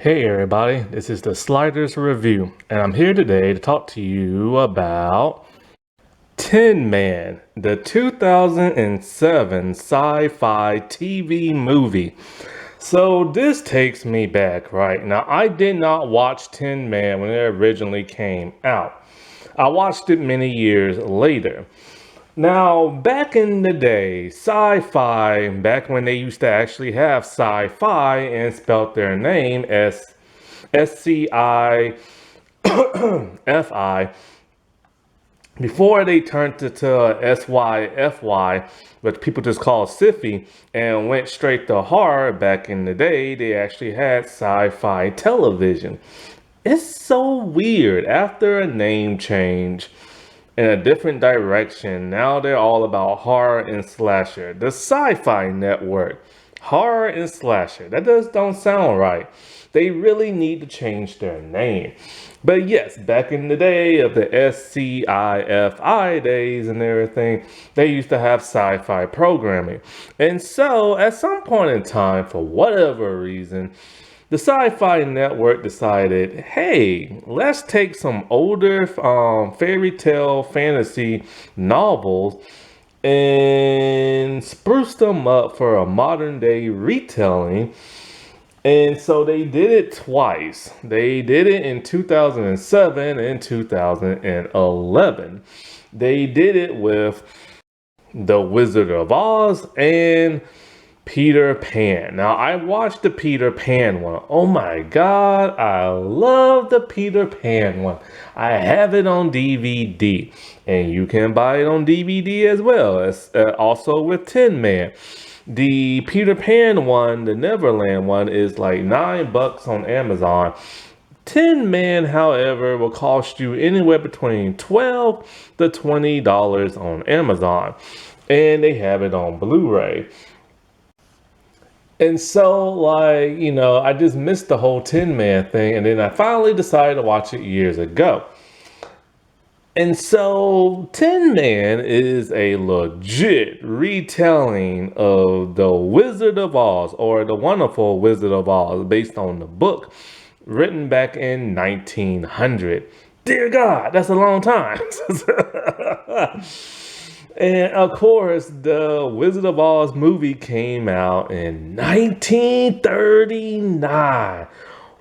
Hey everybody, this is the Sliders Review, and I'm here today to talk to you about Tin Man, the 2007 sci-fi TV movie. So this takes me back, right? Now, I did not watch Tin Man when it originally came out. I watched it many years later. Now, back in the day, sci-fi, back when they used to actually have sci-fi and spelt their name as SCIFI, before they turned it to SYFY, which people just call Sci-Fi, and went straight to horror. Back in the day, they actually had sci-fi television. It's so weird. After a name change in a different direction, now they're all about horror and slasher. The Sci-Fi Network, horror and slasher. That just don't sound right. They really need to change their name. But yes, back in the day of the SCIFI days and everything, they used to have sci-fi programming. And so, at some point in time, for whatever reason, the Sci-Fi Network decided, hey, let's take some older fairy tale fantasy novels and spruce them up for a modern day retelling. And so they did it twice. They did it in 2007 and 2011. They did it with The Wizard of Oz and Peter Pan. Now, I watched the Peter Pan one. Oh my God, I love the Peter Pan one. I have it on DVD, and you can buy it on DVD as well, as also with Tin Man. The Peter Pan one, the Neverland one, is like $9 on Amazon. Tin Man, however, will cost you anywhere between $12 to $20 on Amazon, and they have it on Blu-ray. And so, I just missed the whole Tin Man thing, and then I finally decided to watch it years ago. And so, Tin Man is a legit retelling of The Wizard of Oz, or The Wonderful Wizard of Oz, based on the book written back in 1900. Dear God, that's a long time. And of course, the Wizard of Oz movie came out in 1939.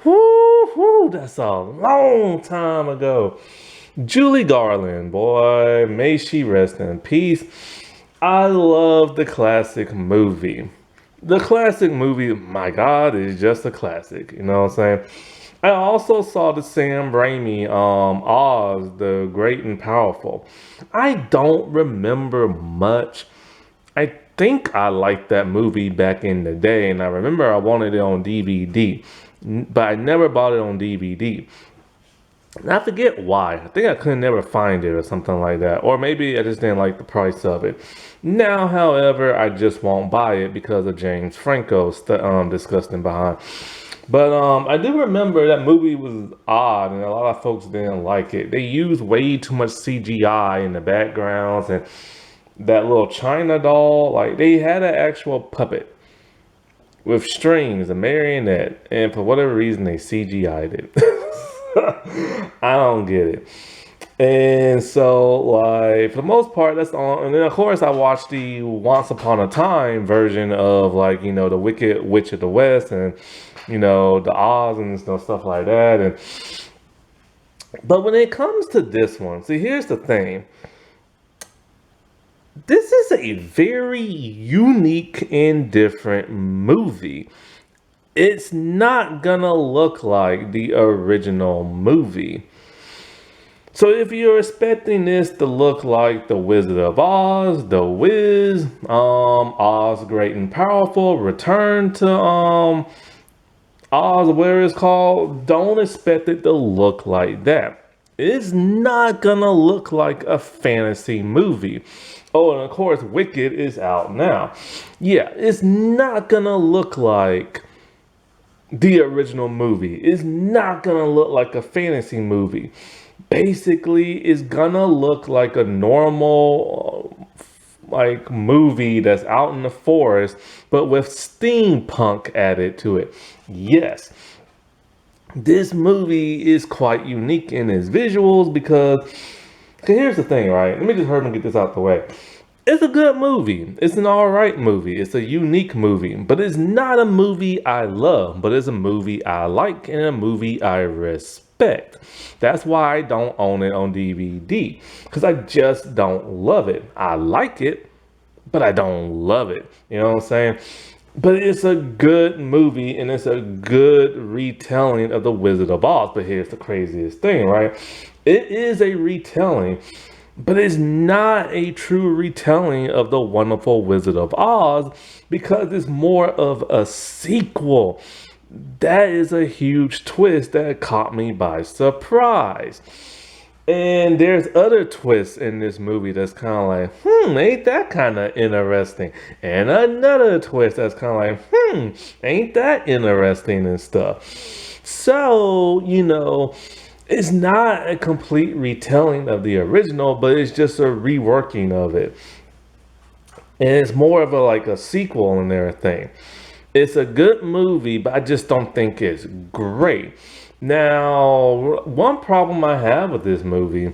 Woo, that's a long time ago. Julie Garland, boy, may she rest in peace. I love the classic movie. The classic movie, my God, is just a classic. You know what I'm saying? I also saw the Sam Raimi Oz, the Great and Powerful. I don't remember much. I think I liked that movie back in the day, and I remember I wanted it on DVD, but I never bought it on DVD. And I forget why. I think I could never find it or something like that. Or maybe I just didn't like the price of it. Now, however, I just won't buy it because of James Franco's disgusting behind. But I do remember that movie was odd and a lot of folks didn't like it. They used way too much CGI in the backgrounds and that little China doll. Like, they had an actual puppet with strings, a marionette, and for whatever reason they CGI'd it. I don't get it. And so, like, for the most part, that's all. And then, of course, I watched the Once Upon a Time version of, the Wicked Witch of the West and, the Oz and stuff like that. But when it comes to this one, see, here's the thing. This is a very unique and different movie. It's not gonna look like the original movie. So if you're expecting this to look like The Wizard of Oz, The Wiz, Oz Great and Powerful, Return to Oz, where it's called, don't expect it to look like that. It's not gonna look like a fantasy movie. Oh, and of course, Wicked is out now. Yeah, it's not gonna look like the original movie. Is not gonna look like a fantasy movie. Basically, it's gonna look like a normal movie that's out in the forest, but with steampunk added to it. Yes, This movie is quite unique in its visuals because, okay, here's the thing, right? Let me just hurry and get this out the way. It's a good movie. It's an alright movie. It's a unique movie. But it's not a movie I love. But it's a movie I like and a movie I respect. That's why I don't own it on DVD. Because I just don't love it. I like it, but I don't love it. You know what I'm saying? But it's a good movie and it's a good retelling of The Wizard of Oz. But here's the craziest thing, right? It is a retelling, but it's not a true retelling of The Wonderful Wizard of Oz because it's more of a sequel. That is a huge twist that caught me by surprise. And there's other twists in this movie that's kind of like, ain't that kind of interesting? And another twist that's kind of like, ain't that interesting and stuff. So, it's not a complete retelling of the original, but it's just a reworking of it. And it's more of a sequel and everything. It's a good movie, but I just don't think it's great. Now, one problem I have with this movie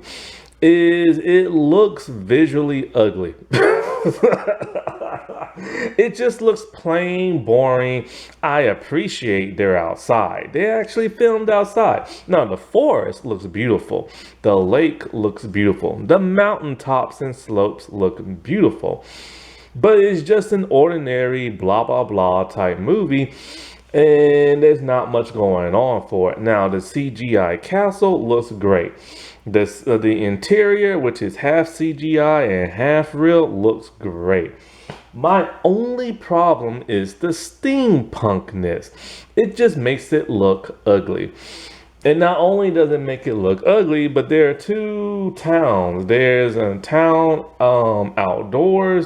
is it looks visually ugly. It just looks plain boring. I appreciate they're outside. They actually filmed outside. Now, the forest looks beautiful. The lake looks beautiful. The mountaintops and slopes look beautiful. But it's just an ordinary blah, blah, blah type movie. And there's not much going on for it. Now, the CGI castle looks great. The interior, which is half CGI and half real, looks great. My only problem is the steampunkness. It just makes it look ugly. And not only does it make it look ugly, but there are two towns. There's a town outdoors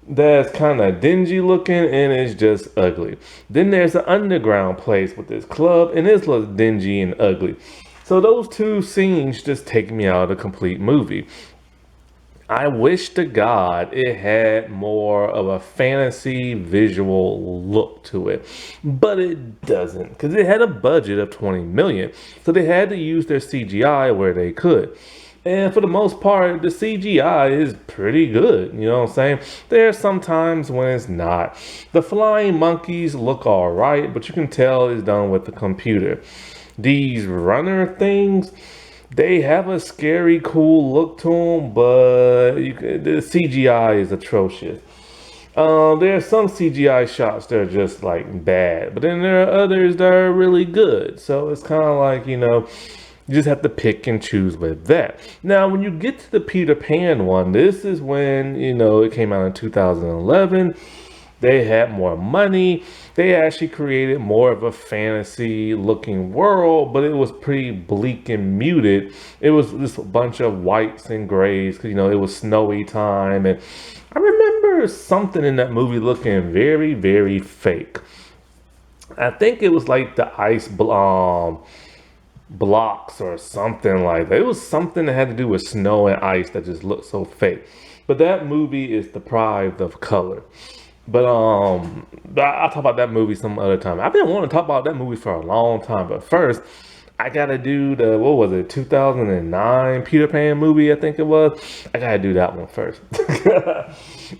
that's kind of dingy looking and it's just ugly. Then there's an underground place with this club and it looks dingy and ugly. So those two scenes just take me out of the complete movie. I wish to God it had more of a fantasy visual look to it, but it doesn't because it had a budget of $20 million. So they had to use their CGI where they could. And for the most part, the CGI is pretty good, you know what I'm saying? There's some times when it's not. The flying monkeys look all right, but you can tell it's done with the computer. These runner things, they have a scary, cool look to them, but the CGI is atrocious. There are some CGI shots that are just like bad, but then there are others that are really good. So it's kind of like, you just have to pick and choose with that. Now, when you get to the Peter Pan one, this is when, it came out in 2011. They had more money. They actually created more of a fantasy looking world, but it was pretty bleak and muted. It was just a bunch of whites and grays because, it was snowy time. And I remember something in that movie looking very, very fake. I think it was like the ice blocks or something like that. It was something that had to do with snow and ice that just looked so fake. But that movie is deprived of color. But I'll talk about that movie some other time. I've been wanting to talk about that movie for a long time. But first, I gotta do the, 2009 Peter Pan movie, I think it was. I gotta do that one first.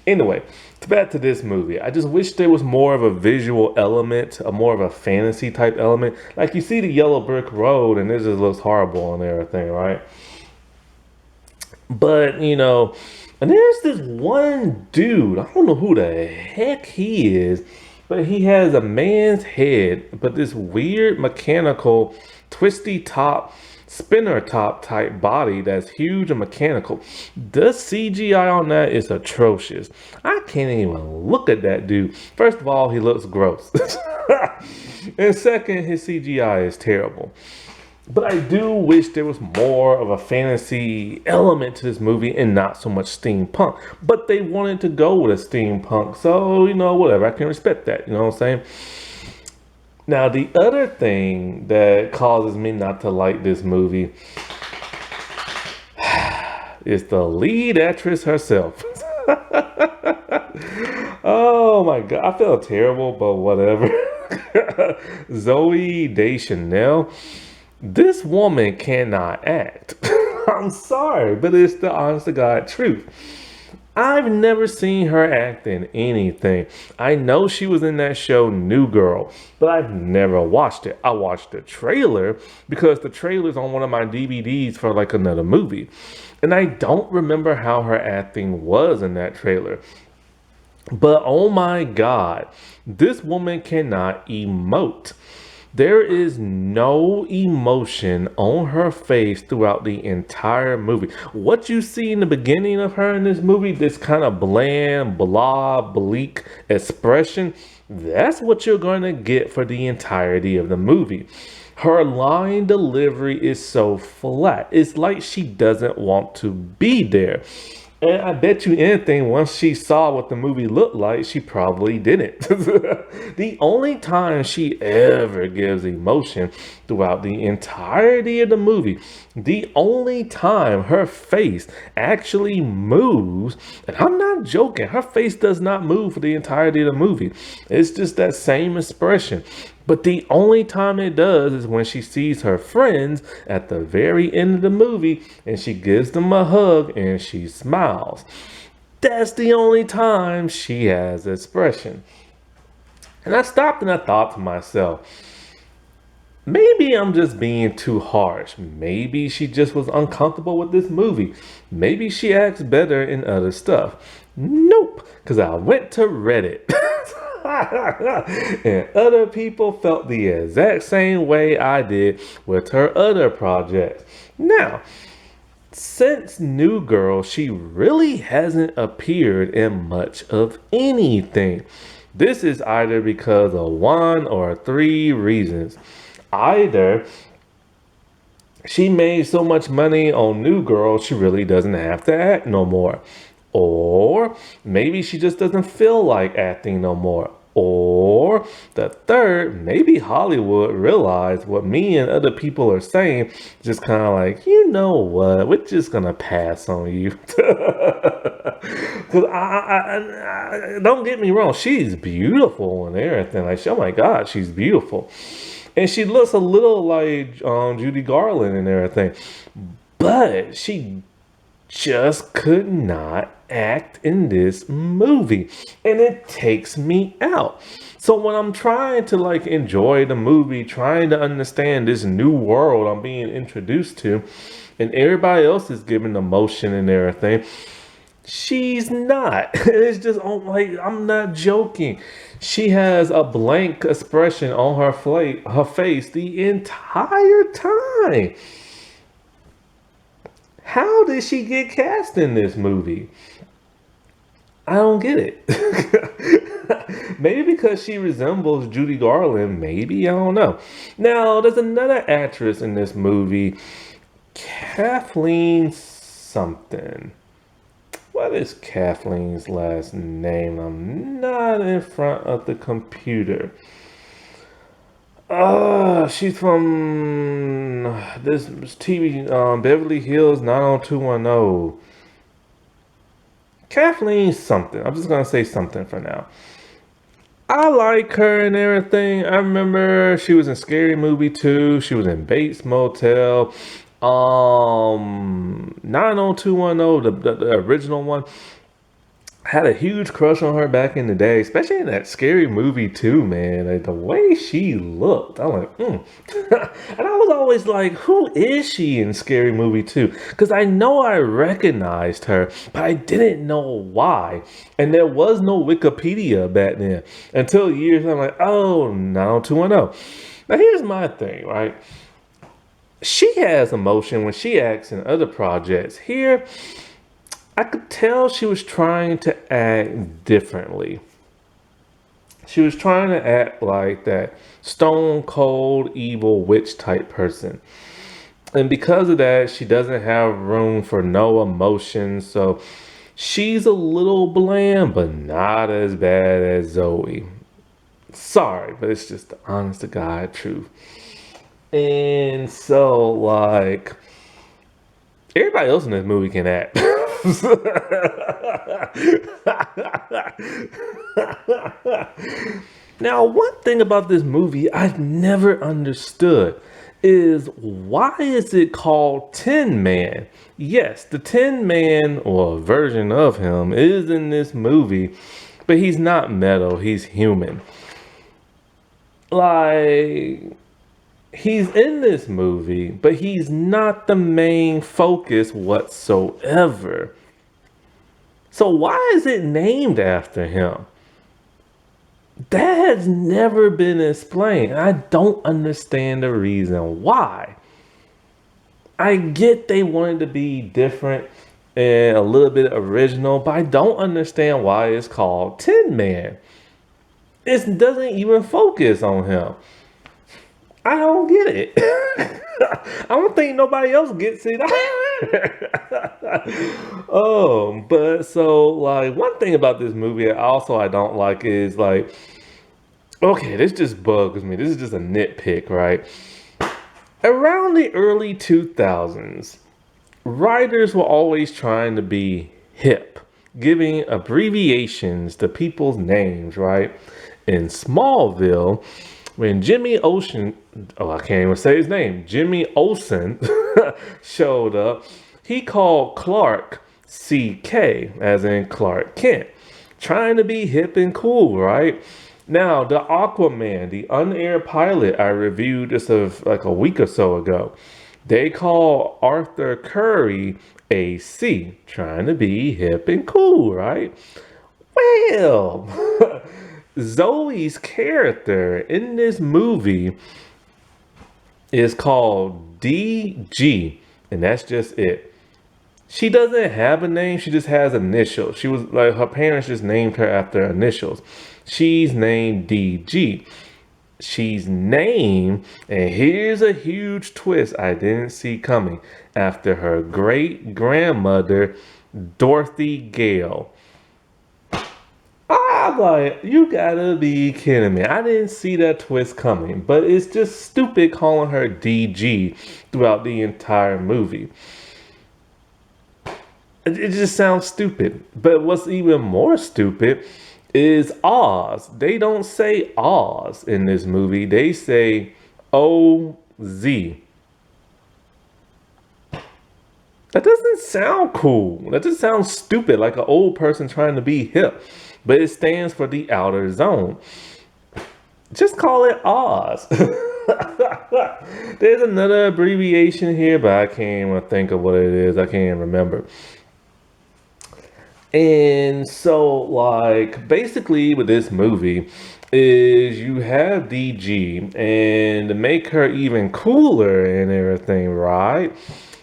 Anyway, back to this movie. I just wish there was more of a visual element, more of a fantasy type element. Like you see the yellow brick road and it just looks horrible and everything, right? But, and there's this one dude, I don't know who the heck he is, but he has a man's head, but this weird mechanical twisty top, spinner top type body that's huge and mechanical. The CGI on that is atrocious. I can't even look at that dude. First of all, he looks gross. And second, his CGI is terrible. But I do wish there was more of a fantasy element to this movie and not so much steampunk. But they wanted to go with a steampunk, so, whatever. I can respect that, you know what I'm saying? Now, the other thing that causes me not to like this movie is the lead actress herself. Oh my God, I feel terrible, but whatever. Zoe Deschanel. This woman cannot act. I'm sorry, but it's the honest to God truth. I've never seen her act in anything. I know she was in that show New Girl, but I've never watched it. I watched the trailer because the trailer's on one of my DVDs for like another movie. And I don't remember how her acting was in that trailer. But oh my God, this woman cannot emote. There is no emotion on her face throughout the entire movie. What you see in the beginning of her in this movie, this kind of bland, blah, bleak expression, that's what you're going to get for the entirety of the movie. Her line delivery is so flat. It's like she doesn't want to be there. And I bet you anything, once she saw what the movie looked like, she probably didn't. The only time she ever gives emotion throughout the entirety of the movie, the only time her face actually moves, and I'm not joking, her face does not move for the entirety of the movie. It's just that same expression. But the only time it does is when she sees her friends at the very end of the movie and she gives them a hug and she smiles. That's the only time she has expression. And I stopped and I thought to myself, maybe I'm just being too harsh. Maybe she just was uncomfortable with this movie. Maybe she acts better in other stuff. Nope, because I went to Reddit. And other people felt the exact same way I did with her other projects. Now, since New Girl, she really hasn't appeared in much of anything. This is either because of one or three reasons. Either she made so much money on New Girl, she really doesn't have to act no more. Or maybe she just doesn't feel like acting no more. Or the third, maybe Hollywood realized what me and other people are saying, just kind of like, you know what, we're just going to pass on you. Because I don't get me wrong, she's beautiful and everything. Like, oh my God, she's beautiful. And she looks a little like Judy Garland and everything. But she just could not act in this movie, and it takes me out. So when I'm trying to like enjoy the movie, trying to understand this new world I'm being introduced to, and everybody else is giving emotion and everything, she's not. It's just, oh, like, I'm not joking. She has a blank expression on her face the entire time. How did she get cast in this movie? I don't get it. Maybe because she resembles Judy Garland. Maybe, I don't know. Now, there's another actress in this movie, Kathleen something. What is Kathleen's last name? I'm not in front of the computer. She's from this TV, Beverly Hills 90210. Kathleen something. I'm just gonna say something for now. I like her and everything. I remember she was in Scary Movie 2. She was in Bates Motel. 90210, the original one. Had a huge crush on her back in the day, especially in that Scary Movie 2, man. Like, the way she looked, I'm like, And I was always like, who is she in Scary Movie 2? Because I know I recognized her, but I didn't know why. And there was no Wikipedia back then. Until years, I'm like, oh, 90210. Now, here's my thing, right? She has emotion when she acts in other projects. Here, I could tell she was trying to act differently. She was trying to act like that stone cold evil witch type person. And because of that, she doesn't have room for no emotion. So she's a little bland, but not as bad as Zoe. Sorry, but it's just the honest to God truth. And so, like, everybody else in this movie can act. Now, one thing about this movie I've never understood is why is it called Tin Man? Yes, the Tin Man, or a version of him, is in this movie, but he's not metal, he's human. Like, he's in this movie, but he's not the main focus whatsoever. So why is it named after him? That has never been explained. I don't understand the reason why. I get they wanted to be different and a little bit original, but I don't understand why it's called Tin Man. It doesn't even focus on him. I don't get it. I don't think nobody else gets it either. But so like one thing about this movie also I don't like is like, okay, this just bugs me. This is just a nitpick, right? Around the early 2000s, writers were always trying to be hip, giving abbreviations to people's names, right? In Smallville, when Jimmy Ocean, oh, I can't even say his name, Jimmy Olsen showed up, he called Clark CK, as in Clark Kent, trying to be hip and cool, right? Now, the Aquaman, the unaired pilot I reviewed just like a week or so ago, they call Arthur Curry AC, trying to be hip and cool, right? Well, Zoe's character in this movie is called DG, and that's just it. She doesn't have a name, she just has initials. She was like, her parents just named her after initials. She's named DG. She's named, and here's a huge twist I didn't see coming, after her great grandmother, Dorothy Gale. I'm like, you gotta be kidding me. I didn't see that twist coming, but it's just stupid calling her DG throughout the entire movie. It just sounds stupid. But what's even more stupid is Oz. They don't say Oz in this movie. They say OZ. That doesn't sound cool. That just sounds stupid, like an old person trying to be hip. But it stands for the outer zone. Just call it Oz. There's another abbreviation here, but I can't even think of what it is. I can't remember. And so, like, basically with this movie is you have DG, and to make her even cooler and everything, right?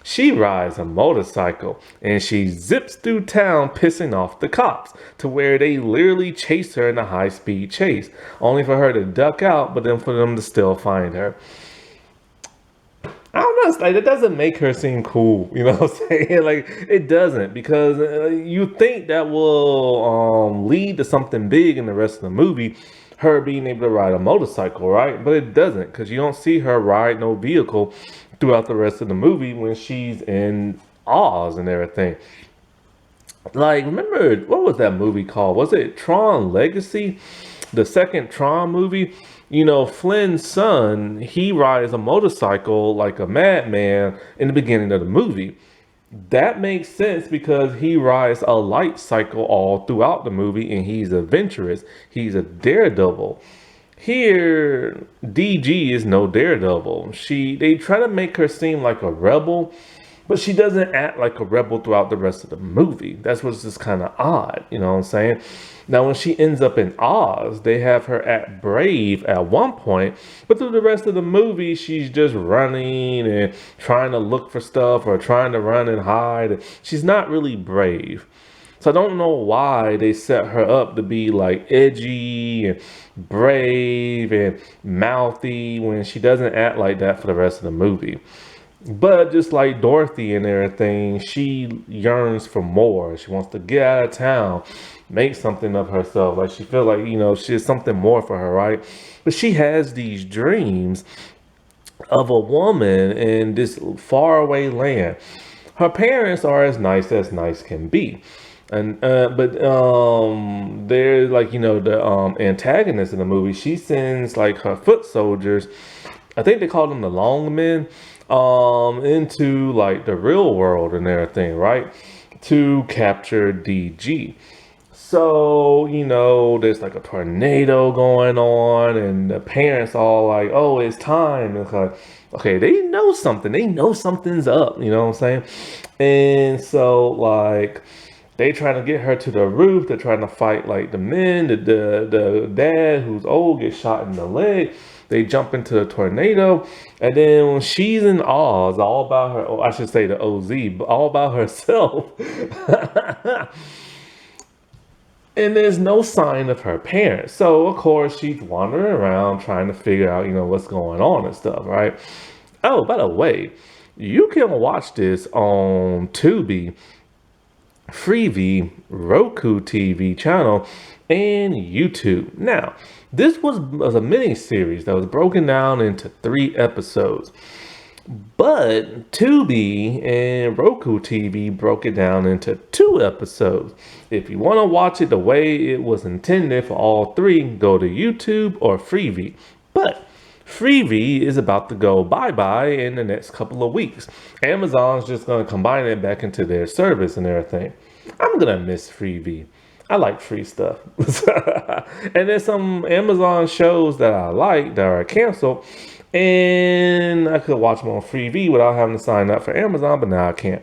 She rides a motorcycle and she zips through town pissing off the cops to where they literally chase her in a high-speed chase, only for her to duck out, but then for them to still find her. I don't know. It's like that doesn't make her seem cool. You know what I'm saying? Like it doesn't because you think that will lead to something big in the rest of the movie, her being able to ride a motorcycle, right? But it doesn't because you don't see her ride no vehicle throughout the rest of the movie when she's in Oz and everything. Like, remember what was that movie called? Was it Tron Legacy? The second Tron movie? You know, Flynn's son, he rides a motorcycle like a madman in the beginning of the movie. That makes sense because he rides a light cycle all throughout the movie and he's adventurous. He's a daredevil. Here, DG is no daredevil. They try to make her seem like a rebel, but she doesn't act like a rebel throughout the rest of the movie. That's what's just kind of odd, you know what I'm saying? Now, when she ends up in Oz, they have her act brave at one point, but through the rest of the movie, she's just running and trying to look for stuff or trying to run and hide. She's not really brave. So I don't know why they set her up to be like edgy and brave and mouthy when she doesn't act like that for the rest of the movie. But just like Dorothy and everything, she yearns for more. She wants to get out of town, make something of herself. Like she feels like, you know, she's something more for her, right? But she has these dreams of a woman in this faraway land. Her parents are as nice can be. And but there's like, the antagonist in the movie. She sends like her foot soldiers. I think they call them the long men, into like the real world and everything, right? To capture DG. So, there's like a tornado going on, and the parents all like, oh, it's time. It's like, okay, they know something. They know something's up, you know what I'm saying? And so, like, they trying to get her to the roof. They're trying to fight like the men. The dad who's old gets shot in the leg. They jump into the tornado, and then when she's in Oz, all about her. Oh, I should say the OZ, but all about herself. And there's no sign of her parents. So, of course, she's wandering around trying to figure out, what's going on and stuff, right? Oh, by the way, you can watch this on Tubi, Freevee, Roku TV channel, and YouTube. Now, this was a mini series that was broken down into 3 episodes. But Tubi and Roku TV broke it down into 2 episodes. If you want to watch it the way it was intended for all 3, go to YouTube or Freevee. But Freevee is about to go bye-bye in the next couple of weeks. Amazon's just going to combine it back into their service and everything. I'm going to miss Freevee. I like free stuff. And there's some Amazon shows that I like that are canceled. And I could watch them on Freevee without having to sign up for Amazon, but now I can't.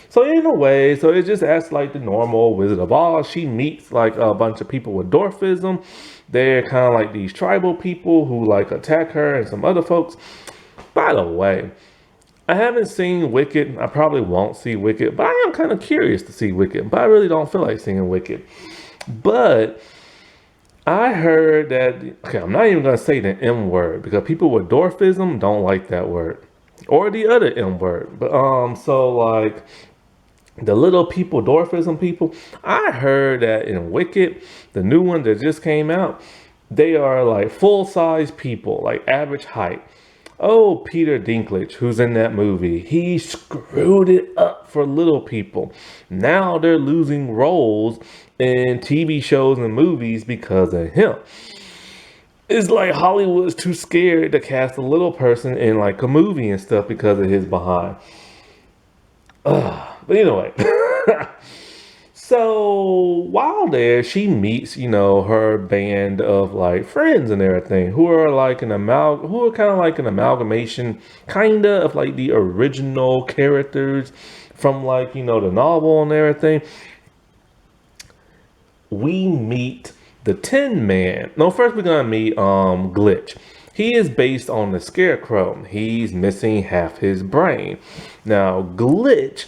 So in a way, so it just acts like the normal Wizard of Oz. She meets like a bunch of people with dwarfism. They're kind of like these tribal people who like attack her and some other folks. By the way, I haven't seen Wicked. I probably won't see Wicked, but I am kind of curious to see Wicked. But I really don't feel like seeing Wicked. But I heard that, okay, I'm not even going to say the M word because people with dwarfism don't like that word. Or the other M word. But, so like the little people, dwarfism people, I heard that in Wicked, the new one that just came out, they are like full-size people, like average height. Oh, Peter Dinklage, who's in that movie, he screwed it up for little people. Now they're losing roles in TV shows and movies because of him. It's like Hollywood's too scared to cast a little person in like a movie and stuff because of his behind. But anyway, so while there, she meets, her band of like friends and everything who are like kind of like an amalgamation, kind of like the original characters from like, the novel and everything. We meet the Tin Man. No, first we're gonna meet Glitch. He is based on the Scarecrow. He's missing half his brain. Now, Glitch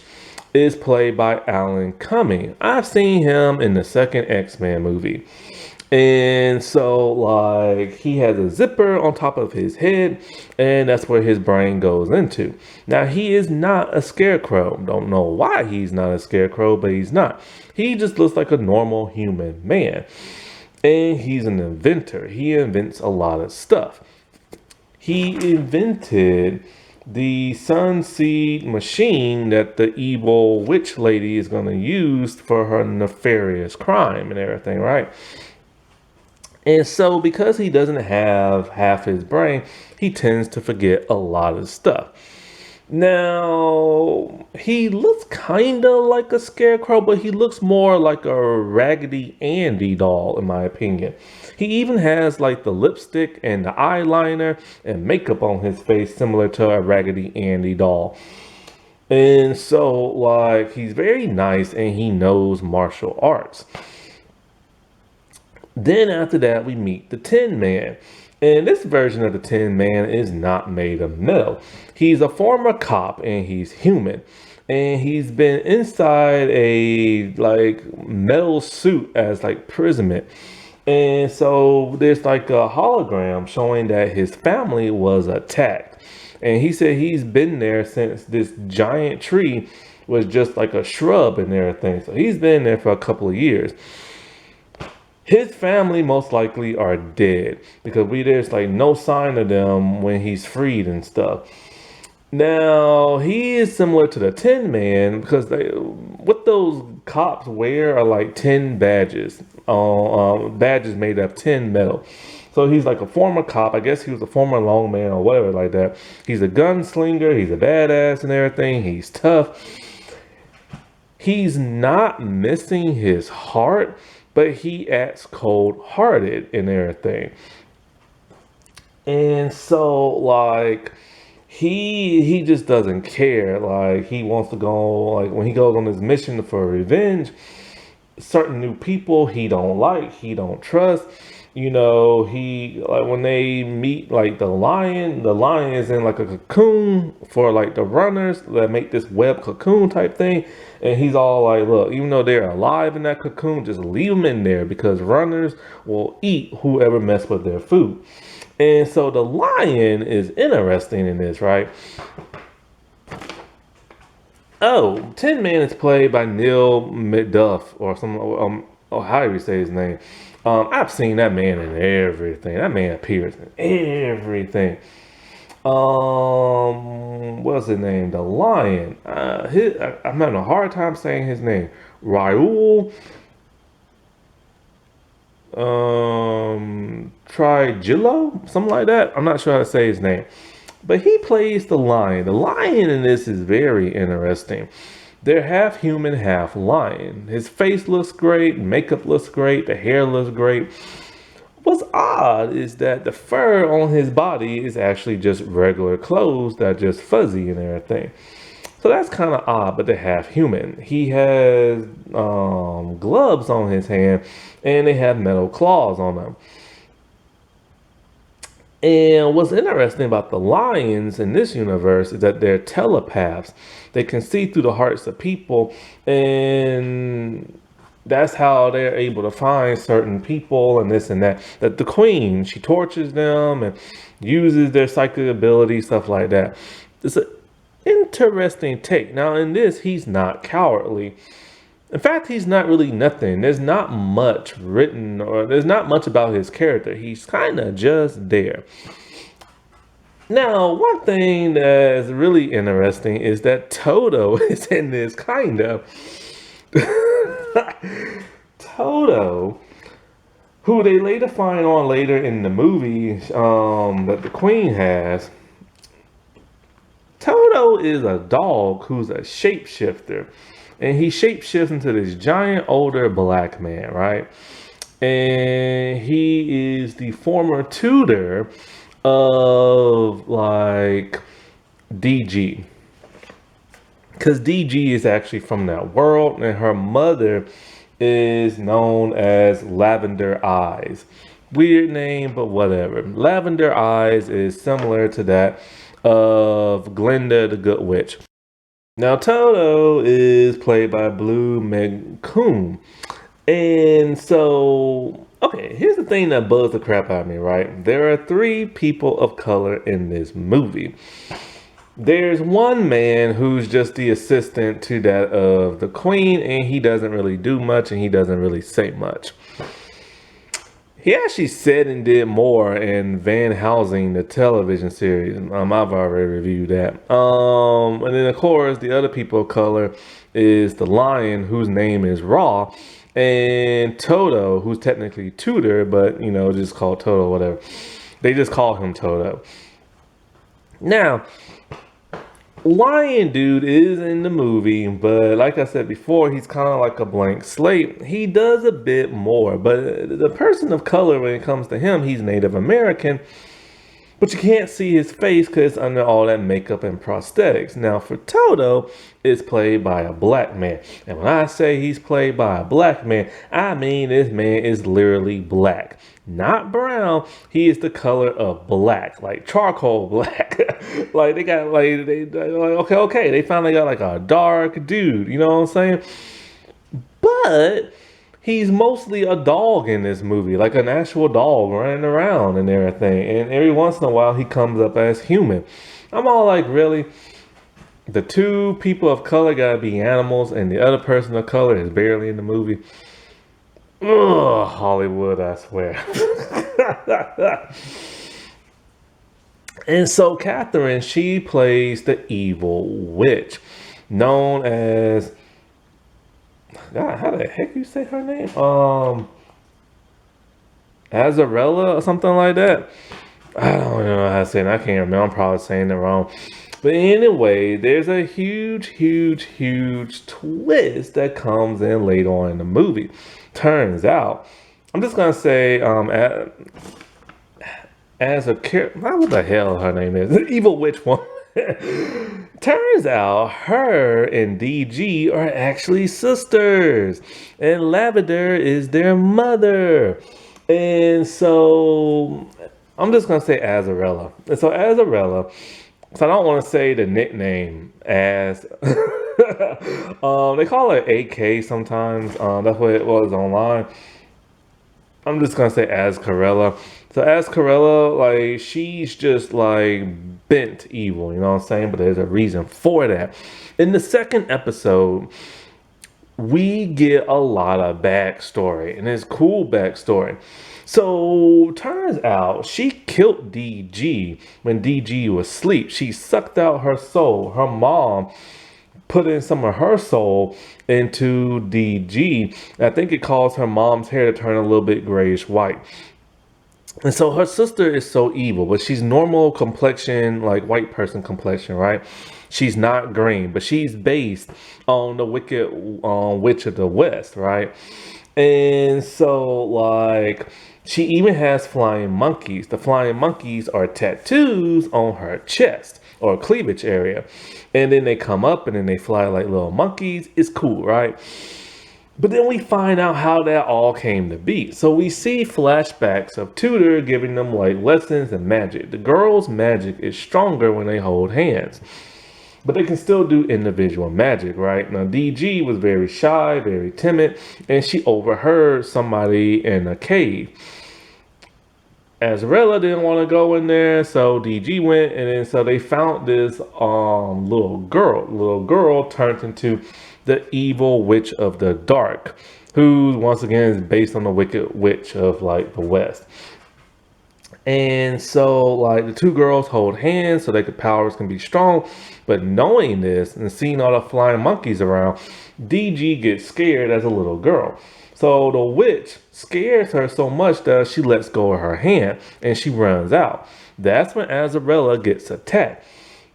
is played by Alan Cumming. I've seen him in the second X-Men movie. And so, like, he has a zipper on top of his head, and that's where his brain goes into. Now, he is not a scarecrow. Don't know why he's not a scarecrow, but he's not. He just looks like a normal human man. And he's an inventor. He invents a lot of stuff. He invented the Sunseed machine that the evil witch lady is going to use for her nefarious crime and everything, right? And so because he doesn't have half his brain, he tends to forget a lot of stuff. Now, he looks kind of like a scarecrow, but he looks more like a Raggedy Andy doll, in my opinion. He even has like the lipstick and the eyeliner and makeup on his face, similar to a Raggedy Andy doll. And so, like, he's very nice and he knows martial arts. Then after that, we meet the Tin Man. And this version of the Tin Man is not made of metal. He's a former cop and he's human. And he's been inside a like metal suit as like imprisonment. And so there's like a hologram showing that his family was attacked. And he said he's been there since this giant tree was just like a shrub and everything. So he's been there for a couple of years. His family most likely are dead because there's like no sign of them when he's freed and stuff. Now he is similar to the Tin Man because they what those cops wear are like tin badges, badges made of tin metal. So he's like a former cop. I guess he was a former longman or whatever like that. He's a gunslinger. He's a badass and everything. He's tough. He's not missing his heart, but he acts cold-hearted and everything. And so like he just doesn't care. Like he wants to go like when he goes on his mission for revenge, certain new people he don't like, he don't trust. You know, he like when they meet like the lion is in like a cocoon for like the runners that make this web cocoon type thing. And he's all like, look, even though they're alive in that cocoon, just leave them in there because runners will eat whoever mess with their food. And so the lion is interesting in this, right? Oh, Tin Man is played by Neil McDuff or some, oh, how do you say his name? I've seen that man in everything. That man appears in everything. What's his name? The Lion. I'm having a hard time saying his name. Raul. Trigillo, something like that. I'm not sure how to say his name. But he plays the lion. The lion in this is very interesting. They're half human, half lion. His face looks great, makeup looks great, the hair looks great. What's odd is that the fur on his body is actually just regular clothes that are just fuzzy and everything. So that's kind of odd, but they're half human. He has gloves on his hand, and they have metal claws on them. And what's interesting about the lions in this universe is that they're telepaths. They can see through the hearts of people, and that's how they're able to find certain people and this and that. That the queen, she tortures them and uses their psychic ability, stuff like that. It's an interesting take. Now in this, he's not cowardly. In fact, he's not really nothing. There's not much written or there's not much about his character. He's kind of just there. Now, one thing that's really interesting is that Toto is in this kind of. Toto, who they later find on later in the movie that the Queen has. Toto is a dog who's a shapeshifter. And he shapeshifts into this giant older black man, right? And he is the former tutor of like DG. Because DG is actually from that world, and her mother is known as Lavender Eyes. Weird name, but whatever. Lavender Eyes is similar to that of Glinda the Good Witch. Now, Toto is played by Blue McComb. And so, okay, here's the thing that bugs the crap out of me, right? There are 3 people of color in this movie. There's one man who's just the assistant to that of the Queen, and he doesn't really do much, and he doesn't really say much. He actually said and did more in Van Helsing, the television series. I've already reviewed that. And then, of course, the other people of color is the lion, whose name is Raw, and Toto, who's technically Tutor, but, you know, just called Toto, whatever. They just call him Toto. Now, Lion Dude is in the movie, but like I said before, he's kind of like a blank slate. He does a bit more, but the person of color, when it comes to him, he's Native American, but you can't see his face because it's under all that makeup and prosthetics. Now for Toto, it's played by a black man. And when I say he's played by a black man, I mean this man is literally black. Not brown, he is the color of black, like charcoal black. Like they got like okay, they finally got like a dark dude, you know what I'm saying? But he's mostly a dog in this movie, like an actual dog running around and everything. And every once in a while he comes up as human. I'm all like, really? The 2 people of color gotta be animals and the other person of color is barely in the movie? Ugh, Hollywood, I swear. And so Catherine, she plays the evil witch, known as, God, how the heck you say her name? Azarella or something like that. I don't know how to say it. I can't remember. I'm probably saying it wrong. But anyway, there's a huge, huge, huge twist that comes in later on in the movie. Turns out, I'm just gonna say, as a character, what the hell her name is? The evil witch woman. Turns out her and DG are actually sisters, and Lavender is their mother. And so I'm just gonna say Azarella. And so Azarella, so I don't want to say the nickname as they call it AK sometimes. That's what it was online. I'm just gonna say Azcarella. So Azcarella, like, she's just like bent evil, you know what I'm saying? But there's a reason for that. In the second episode, we get a lot of backstory, and it's cool backstory. So turns out she killed DG when DG was asleep. She sucked out her soul. Her mom put in some of her soul into DG. I think it caused her mom's hair to turn a little bit grayish white. And so her sister is so evil, but she's normal complexion, like white person complexion, right? She's not green, but she's based on the wicked witch of the West, right? And so, like, she even has flying monkeys. The flying monkeys are tattoos on her chest or cleavage area. And then they come up and then they fly like little monkeys. It's cool, right? But then we find out how that all came to be. So we see flashbacks of Tudor giving them like lessons in magic. The girls' magic is stronger when they hold hands, but they can still do individual magic, right? Now DG was very shy, very timid, and she overheard somebody in a cave. Azarella didn't want to go in there, so DG went, and then so they found this little girl. Little girl turned into the evil witch of the dark, who once again is based on the wicked witch of like the West. And so like the two girls hold hands so their powers can be strong. But knowing this and seeing all the flying monkeys around, DG gets scared as a little girl. So the witch scares her so much that she lets go of her hand and she runs out. That's when Azarella gets attacked.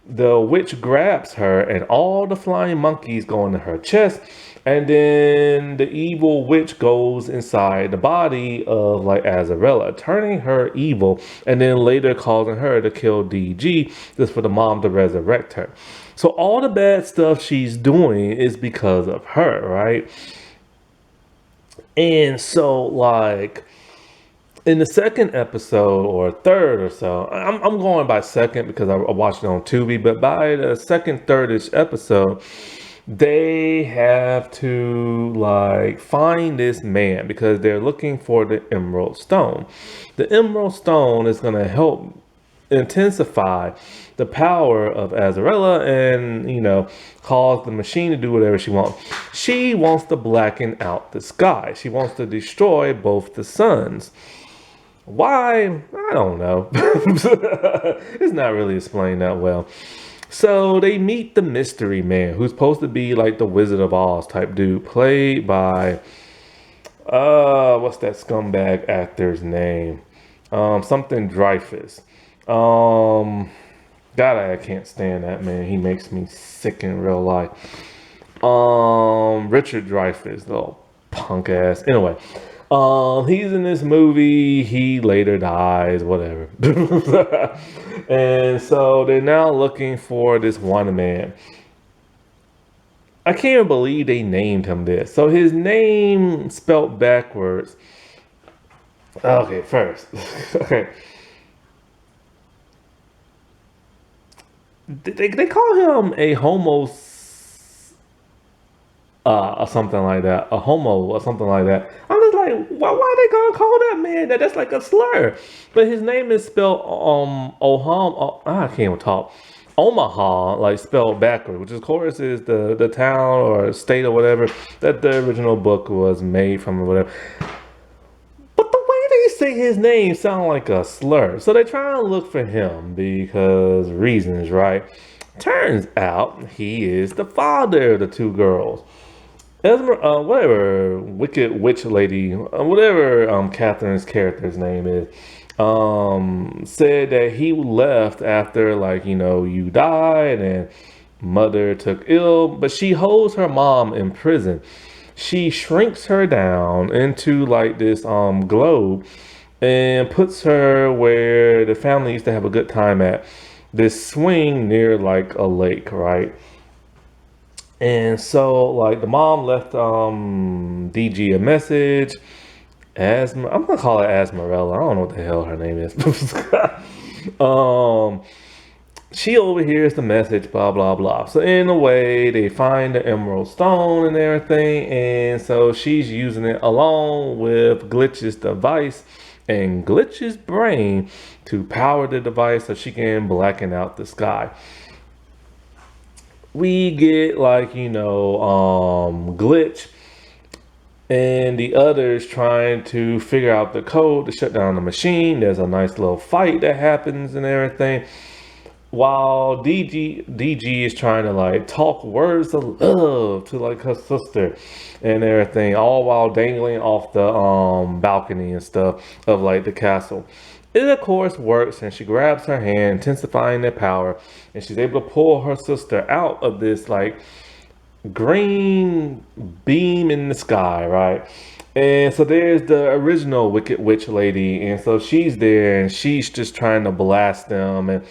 The witch grabs her and all the flying monkeys go into her chest, and then the evil witch goes inside the body of like Azarella, turning her evil, and then later causing her to kill DG just for the mom to resurrect her. So all the bad stuff she's doing is because of her, right? And so like in the second episode or third or so, I'm going by second because I watched it on Tubi, but by the second, third-ish episode, they have to like find this man because they're looking for the Emerald Stone. The Emerald Stone is going to help intensify the power of Azarella and, you know, cause the machine to do whatever she wants. She wants to blacken out the sky. She wants to destroy both the suns. Why? I don't know. It's not really explained that well. So they meet the mystery man, who's supposed to be like the Wizard of Oz type dude, played by what's that scumbag actor's name? Something Dreyfuss. God, I can't stand that man. He makes me sick in real life. Richard Dreyfuss, little punk ass. Anyway. He's in this movie, he later dies, whatever. And so they're now looking for this one man. I can't believe they named him this. So his name spelled backwards. Okay, first. Okay. They call him a homo or something like that, a homo or something like that. I'm just like, why are they gonna call that man that? That's like a slur. But his name is spelled I can't even talk. Omaha, like spelled backward, which of course is the town or state or whatever that the original book was made from or whatever. But the way they say his name sound like a slur. So they try to look for him because reasons, right? Turns out he is the father of the two girls. Whatever, Wicked Witch Lady, whatever Catherine's character's name is, said that he left after, like, you died and mother took ill, but she holds her mom in prison. She shrinks her down into like this globe and puts her where the family used to have a good time at, this swing near like a lake, right? And so, like, the mom left DG a message. I'm gonna call her Asmarella. I don't know what the hell her name is. She overhears the message, blah blah blah. So in a way, they find the emerald stone and everything, and so she's using it along with Glitch's device and Glitch's brain to power the device so she can blacken out the sky. We get like, Glitch and the others trying to figure out the code to shut down the machine. There's a nice little fight that happens and everything, while DG is trying to like talk words of love to like her sister and everything, all while dangling off the balcony and stuff of like the castle. It of course works, and she grabs her hand, intensifying their power, and she's able to pull her sister out of this like green beam in the sky, right? And so there's the original Wicked Witch Lady, and so she's there and she's just trying to blast them, and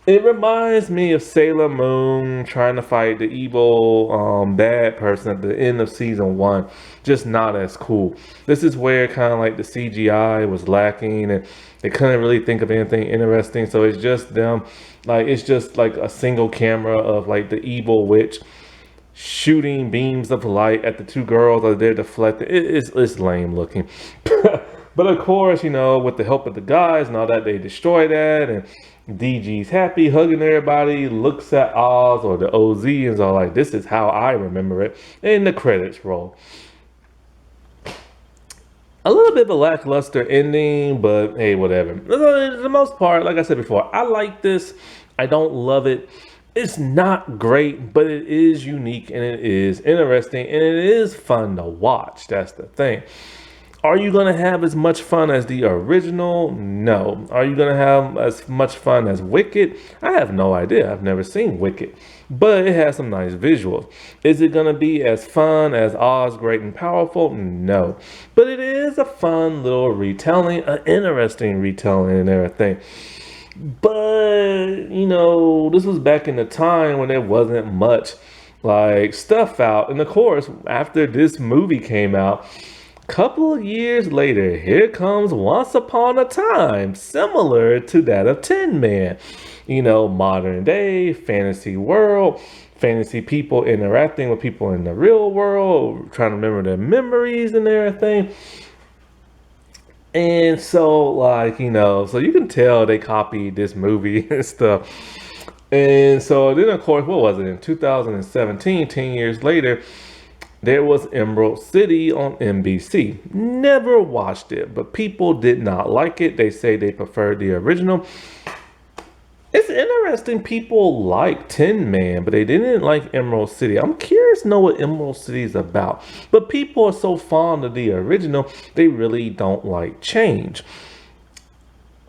it reminds me of Sailor Moon trying to fight the evil bad person at the end of season 1. Just not as cool. This is where kind of like the CGI was lacking and they couldn't really think of anything interesting. So it's just them, like it's just like a single camera of like the evil witch shooting beams of light at the two girls that they're deflecting. It's lame looking. But of course, with the help of the guys and all that, they destroy that, and DG's happy, hugging everybody, looks at Oz or the OZ and is all like, this is how I remember it. And the credits roll. A little bit of a lackluster ending, but hey, whatever. For the most part, like I said before, I like this. I don't love it. It's not great, but it is unique and it is interesting and it is fun to watch. That's the thing. Are you going to have as much fun as the original? No. Are you going to have as much fun as Wicked? I have no idea. I've never seen Wicked, but it has some nice visuals. Is it going to be as fun as Oz, Great and Powerful? No. But it is a fun little retelling, an interesting retelling and everything. But, this was back in the time when there wasn't much like stuff out. And of course, after this movie came out, couple of years later, here comes Once Upon a Time, similar to that of Tin Man. Modern day, fantasy world, fantasy people interacting with people in the real world, trying to remember their memories and everything. And so, so you can tell they copied this movie and stuff. And so then, of course, what was it? In 2017, 10 years later, there was Emerald City on NBC. Never watched it, but people did not like it. They say they preferred the original. It's interesting. People like Tin Man, but they didn't like Emerald City. I'm curious to know what Emerald City is about. But people are so fond of the original, they really don't like change.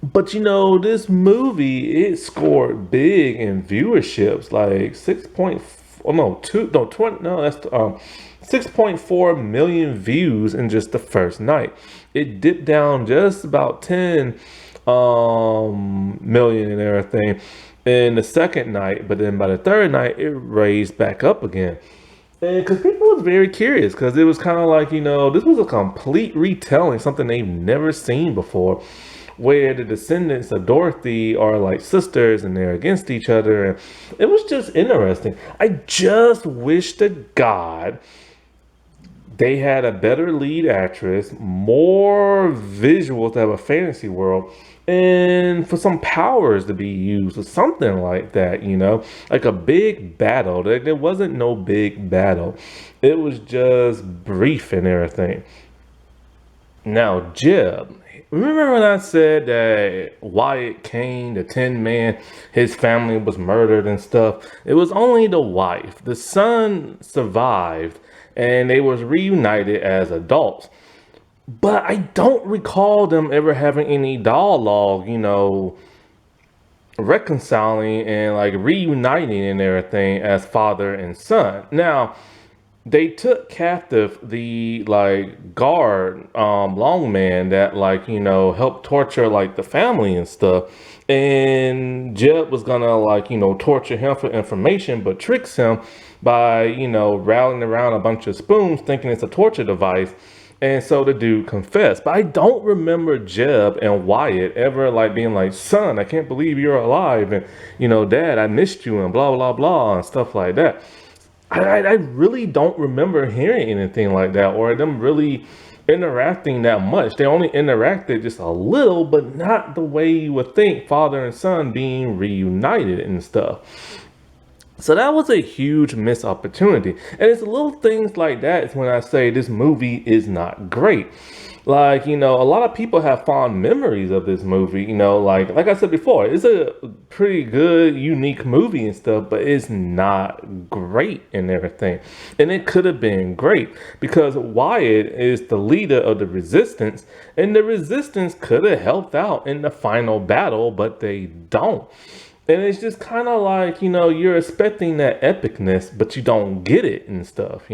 But this movie, it scored big in viewerships, like 6.4 million views in just the first night. It dipped down just about 10 million and everything in the second night, but then by the third night it raised back up again. And because people was very curious, because it was kind of like, this was a complete retelling, something they've never seen before, where the descendants of Dorothy are like sisters and they're against each other. And it was just interesting. I just wish to God they had a better lead actress, more visuals to have a fantasy world, and for some powers to be used or something like that, like a big battle. There wasn't no big battle. It was just brief and everything. Now, Jeb, remember when I said that Wyatt Kane, the Tin Man, his family was murdered and stuff? It was only the wife. The son survived and they was reunited as adults. But I don't recall them ever having any dialogue, reconciling and like reuniting and everything as father and son. Now, they took captive the like guard longman that helped torture like the family and stuff, and Jeb was gonna torture him for information but tricks him by rattling around a bunch of spoons thinking it's a torture device. And so the dude confessed. But I don't remember Jeb and Wyatt ever like being like, son, I can't believe you're alive, and dad, I missed you, and blah blah blah and stuff like that. I really don't remember hearing anything like that or them really interacting that much. They only interacted just a little, but not the way you would think father and son being reunited and stuff. So that was a huge missed opportunity. And it's little things like that is when I say this movie is not great. A lot of people have fond memories of this movie, like I said before, it's a pretty good, unique movie and stuff, but it's not great and everything. And it could have been great because Wyatt is the leader of the resistance, and the resistance could have helped out in the final battle, but they don't. And it's just kind of like, you're expecting that epicness, but you don't get it and stuff.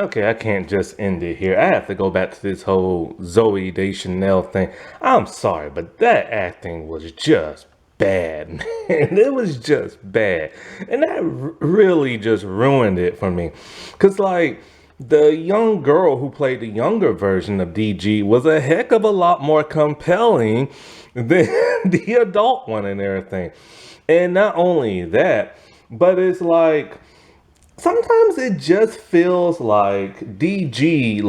Okay, I can't just end it here. I have to go back to this whole Zoe Deschanel thing. I'm sorry, but that acting was just bad, man. It was just bad. And that really just ruined it for me. Because, the young girl who played the younger version of DG was a heck of a lot more compelling than the adult one and everything. And not only that, but it's like sometimes it just feels like DG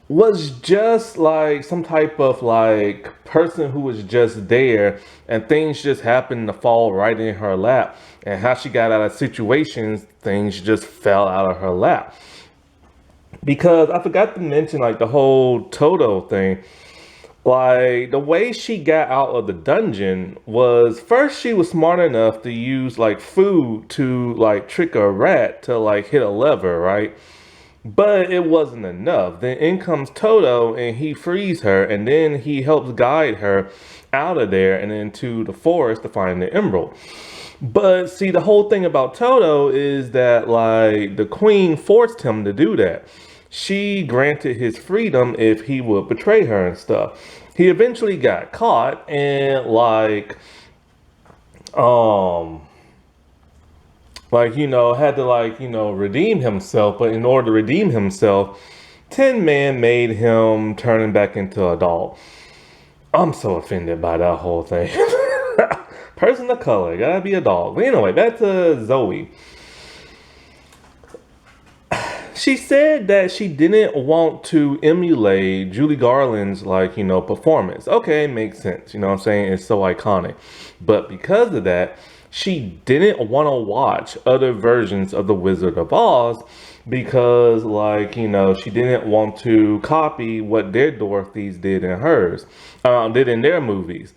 was just like some type of person who was just there and things just happened to fall right in her lap, and how she got out of situations, things just fell out of her lap. Because I forgot to mention the whole Toto thing. The way she got out of the dungeon was, first she was smart enough to use food to trick a rat to hit a lever, right? But it wasn't enough. Then in comes Toto and he frees her, and then he helps guide her out of there and into the forest to find the emerald. But see, the whole thing about Toto is that the queen forced him to do that. She granted his freedom if he would betray her and stuff. He eventually got caught and had to redeem himself. But in order to redeem himself, Tin Man made him turn him back into a dog. I'm so offended by that whole thing. Person of color, gotta be a dog. But anyway, back to Zoe. She said that she didn't want to emulate Julie Garland's performance. Okay, makes sense. You know what I'm saying? It's so iconic. But because of that, she didn't want to watch other versions of The Wizard of Oz because she didn't want to copy what their Dorothys did in did in their movies.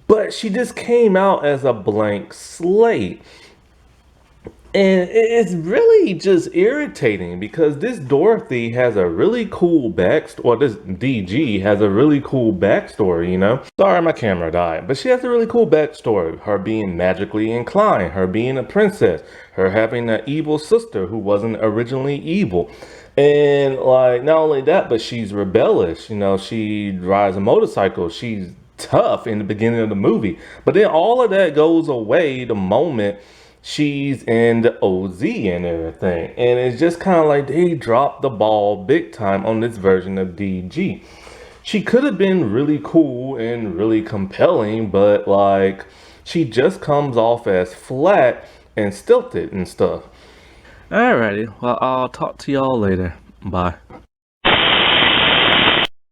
But she just came out as a blank slate. And it's really just irritating because this Dorothy has a really cool backstory, or this DG has a really cool backstory. Sorry, my camera died, but she has a really cool backstory. Her being magically inclined, her being a princess, her having an evil sister who wasn't originally evil. And not only that, but she's rebellious. She rides a motorcycle. She's tough in the beginning of the movie. But then all of that goes away the moment she's in the OZ and everything. And it's just kind of they dropped the ball big time on this version of DG. She could have been really cool and really compelling, but she just comes off as flat and stilted and stuff. Alrighty, well, I'll talk to y'all later. Bye.